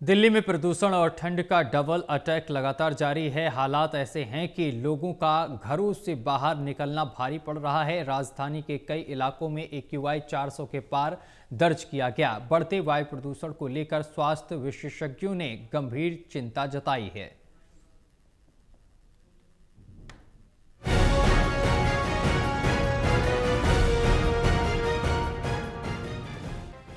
दिल्ली में प्रदूषण और ठंड का डबल अटैक लगातार जारी है। हालात ऐसे हैं कि लोगों का घरों से बाहर निकलना भारी पड़ रहा है। राजधानी के कई इलाकों में AQI 400 के पार दर्ज किया गया। बढ़ते वायु प्रदूषण को लेकर स्वास्थ्य विशेषज्ञों ने गंभीर चिंता जताई है।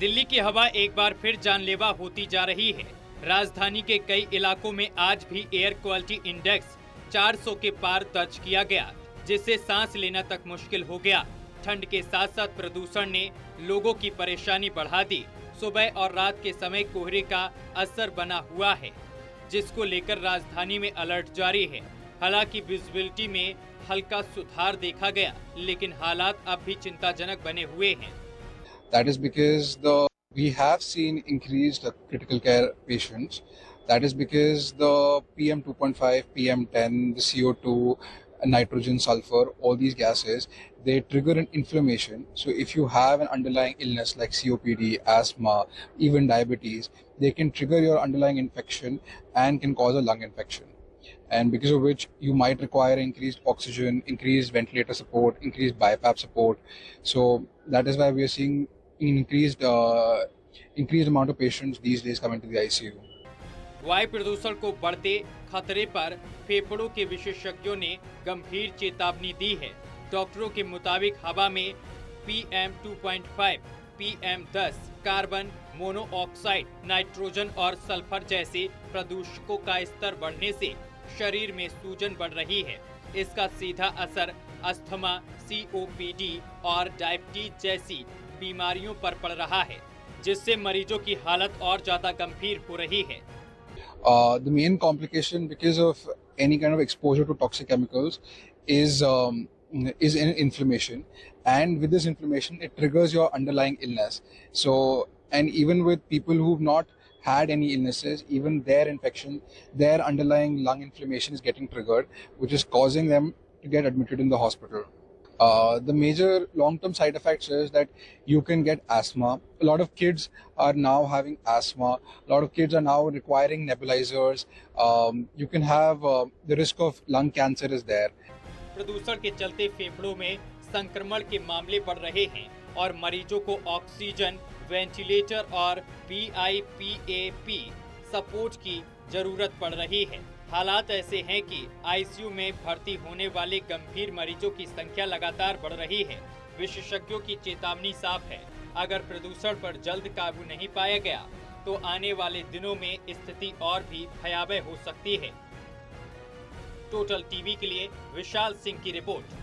दिल्ली की हवा एक बार फिर जानलेवा होती जा रही है। राजधानी के कई इलाकों में आज भी एयर क्वालिटी इंडेक्स 400 के पार दर्ज किया गया, जिससे सांस लेना तक मुश्किल हो गया। ठंड के साथ साथ प्रदूषण ने लोगों की परेशानी बढ़ा दी। सुबह और रात के समय कोहरे का असर बना हुआ है, जिसको लेकर राजधानी में अलर्ट जारी है। हालांकि विजिबिलिटी में हल्का सुधार देखा गया, लेकिन हालात अब भी चिंताजनक बने हुए हैं। That is because we have seen increased critical care patients. That is because the PM 2.5, PM 10, the CO2, nitrogen, sulfur, all these gases, they trigger an inflammation. So if you have an underlying illness like COPD, asthma, even diabetes, they can trigger your underlying infection and can cause a lung infection. And because of which you might require increased oxygen, increased ventilator support, increased BiPAP support. So that is why we are seeing increased amount of patients these days coming to the ICU. वायु प्रदूषण को बढ़ते खतरे पर फेफड़ों के विशेषज्ञों ने गंभीर चेतावनी दी है। डॉक्टरों के मुताबिक हवा में PM 2.5, PM 10, carbon monoxide, nitrogen और सल्फर जैसे प्रदूषकों का स्तर बढ़ने से शरीर में सूजन बढ़ रही है। इसका सीधा असर अस्थमा, COPD और डायबिटीज जैसी बीमारियों पर पड़ रहा है, जिससे मरीजों की हालत और ज्यादा गंभीर हो रही है। The main complication because of any kind of exposure to toxic chemicals is an inflammation, and with this inflammation it triggers your underlying illness. So, and even with people who've not had any illnesses, even their infection, their underlying lung inflammation is getting triggered, which is causing them to get admitted in the hospital. The major long-term side effects is that you can get asthma. A lot of kids are now having asthma. A lot of kids are now requiring nebulizers. You can have the risk of lung cancer is there. प्रदूषण के चलते फेफड़ों में संक्रमण के मामले बढ़ रहे हैं और मरीजों को ऑक्सीजन, वेंटिलेटर और BiPAP सपोर्ट की जरूरत पड़ रही है। हालात ऐसे हैं कि ICU में भर्ती होने वाले गंभीर मरीजों की संख्या लगातार बढ़ रही है। विशेषज्ञों की चेतावनी साफ है, अगर प्रदूषण पर जल्द काबू नहीं पाया गया तो आने वाले दिनों में स्थिति और भी भयावह हो सकती है। टोटल टीवी के लिए विशाल सिंह की रिपोर्ट।